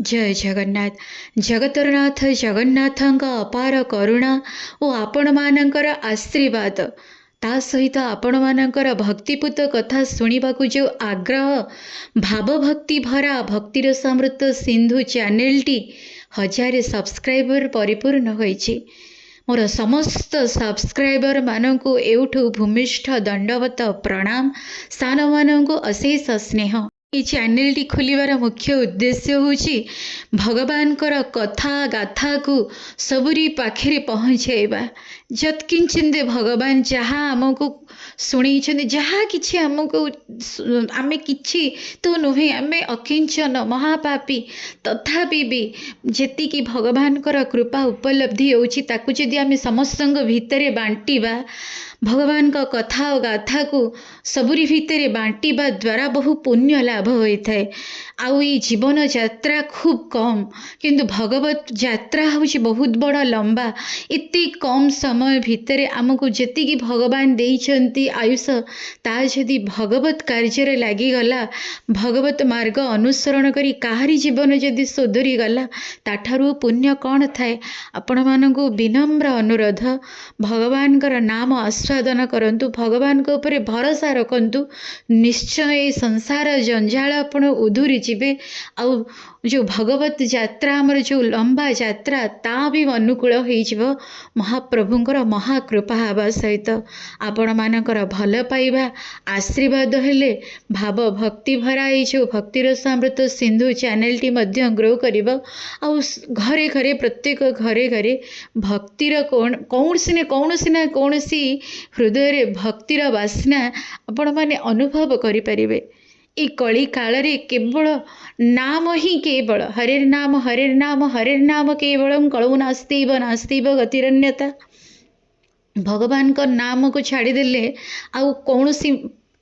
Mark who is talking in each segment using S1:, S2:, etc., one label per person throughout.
S1: जय जगन्नाथ। जगतरनाथ जगन्नाथଙ୍କ ଅପାର କରୁଣା ଓ ଆପଣମାନଙ୍କର ଆଶୀର୍ବାଦ ତା ସହିତ ଆପଣମାନଙ୍କର ଭକ୍ତିପୂତ କଥା ଶୁଣିବାକୁ ଯେଉଁ ଆଗ୍ରହ, ଭାବଭକ୍ତି ଭରା ଭକ୍ତିର ସମୃଦ୍ଧ ସିନ୍ଧୁ ଚ୍ୟାନେଲଟି 1000 ସବସ୍କ୍ରାଇବର ପରିପୂର୍ଣ୍ଣ ହୋଇଛି। ମୋର ସମସ୍ତ ସବସ୍କ୍ରାଇବର ମାନଙ୍କୁ ଏଉଠୁ ଭୂମିଷ୍ଠ ଦଣ୍ଡବତ ପ୍ରଣାମ। ସାନମାନଙ୍କୁ ଅଶେଷ ସ୍ନେହ। এই ଚ୍ୟାନେଲଟି ଖୋଲିବାର ମୁଖ୍ୟ ଉଦ୍ଦେଶ୍ୟ ହେଉଛି ଭଗବାନଙ୍କର କଥା ଗାଥାକୁ ସବୁରି ପାଖରେ ପହଞ୍ଚାଇବା। ଯତ୍କିଞ୍ଚିତ ଭଗବାନ ଯାହା ଆମକୁ ଶୁଣେଇଛନ୍ତି, ଯାହା କିଛି ଆମକୁ ଆମେ କିଛି ତ ନୁହେଁ, ଆମେ ଅକିଞ୍ଚନ ମହାପାପୀ, ତଥାପି ବି ଯେତିକି ଭଗବାନଙ୍କର କୃପା ଉପଲବ୍ଧି ହେଉଛି ତାକୁ ଯଦି ଆମେ ସମସ୍ତଙ୍କ ଭିତରେ ବାଣ୍ଟିବା, ଭଗବାନଙ୍କ କଥା ଓ ଗାଥାକୁ ସବୁରି ଭିତରେ ବାଣ୍ଟିବା ଦ୍ୱାରା ବହୁ ପୁଣ୍ୟ ଲାଭ ହୋଇଥାଏ। ଆଉ ଏଇ ଜୀବନ ଯାତ୍ରା ଖୁବ୍ କମ୍, କିନ୍ତୁ ଭଗବତ ଯାତ୍ରା ହେଉଛି ବହୁତ ବଡ଼ ଲମ୍ବା। ଏତେ କମ୍ ସମୟ ଭିତରେ ଆମକୁ ଯେତିକି ଭଗବାନ ଦେଇଛନ୍ତି ଆୟୁଷ, ତାହା ଯଦି ଭଗବତ କାର୍ଯ୍ୟରେ ଲାଗିଗଲା, ଭଗବତ ମାର୍ଗ ଅନୁସରଣ କରି କାହାରି ଜୀବନ ଯଦି ସୁଧୁରିଗଲା, ତାଠାରୁ ପୁଣ୍ୟ କ'ଣ ଥାଏ? ଆପଣମାନଙ୍କୁ ବିନମ୍ର ଅନୁରୋଧ, ଭଗବାନଙ୍କର ନାମ ଆସ୍ୱାଦନ କରନ୍ତୁ, ଭଗବାନଙ୍କ ଉପରେ ଭରସା ରଖନ୍ତୁ। ନିଶ୍ଚୟ ଏ ସଂସାର ଜଞ୍ଜାଳ ଆପଣ ଉଧୁରି ଯିବେ। ଆଉ ଯେଉଁ ଭଗବତ ଯାତ୍ରା, ଆମର ଯେଉଁ ଲମ୍ବା ଯାତ୍ରା, ତା ବି ଅନୁକୂଳ ହୋଇଯିବ ମହାପ୍ରଭୁଙ୍କର ମହାକୃପା ହେବା ସହିତ। ଆପଣମାନଙ୍କର ଭଲ ପାଇବା ଆଶୀର୍ବାଦ ହେଲେ ଭାବ ଭକ୍ତି ଭରା ଏଇ ଯେଉଁ ଭକ୍ତିର ସମୃଦ୍ଧ ସିନ୍ଧୁ ଚ୍ୟାନେଲଟି ମଧ୍ୟ ଗ୍ରୋ କରିବ। ଆଉ ଘରେ ଘରେ, ପ୍ରତ୍ୟେକ ଘରେ ଘରେ ଭକ୍ତିର କୌଣସି ନା କୌଣସି ହୃଦୟରେ ଭକ୍ତିର ବାସ୍ନା ଆପଣମାନେ ଅନୁଭବ କରିପାରିବେ। ଏ କଳି କାଳରେ କେବଳ ନାମ ହିଁ, କେବଳ ହରେର ନାମ ହରେର ନାମ କେବଳମ୍ କଳଉ ନାସ୍ତିବ ନାସ୍ତିବ ଗତିରନ୍ୟତା। ଭଗବାନଙ୍କ ନାମକୁ ଛାଡ଼ିଦେଲେ ଆଉ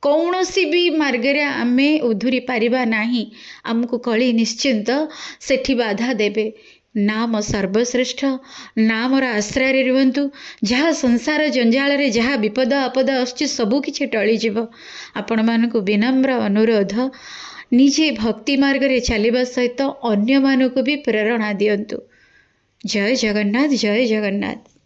S1: କୌଣସି ବି ମାର୍ଗରେ ଆମେ ଉଧୁରି ପାରିବା ନାହିଁ। ଆମକୁ କଳି ନିଶ୍ଚିନ୍ତ ସେଠି ବାଧା ଦେବେ। ନାମ ସର୍ବଶ୍ରେଷ୍ଠ। ନାମର ଆଶ୍ରୟରେ ରୁହନ୍ତୁ। ଯାହା ସଂସାର ଜଞ୍ଜାଳରେ ଯାହା ବିପଦ ଆପଦ ଆସୁଛି ସବୁ କିଛି ଟଳିଯିବ। ଆପଣମାନଙ୍କୁ ବିନମ୍ର ଅନୁରୋଧ, ନିଜେ ଭକ୍ତି ମାର୍ଗରେ ଚାଲିବା ସହିତ ଅନ୍ୟମାନଙ୍କୁ ବି ପ୍ରେରଣା ଦିଅନ୍ତୁ। ଜୟ ଜଗନ୍ନାଥ, ଜୟ ଜଗନ୍ନାଥ।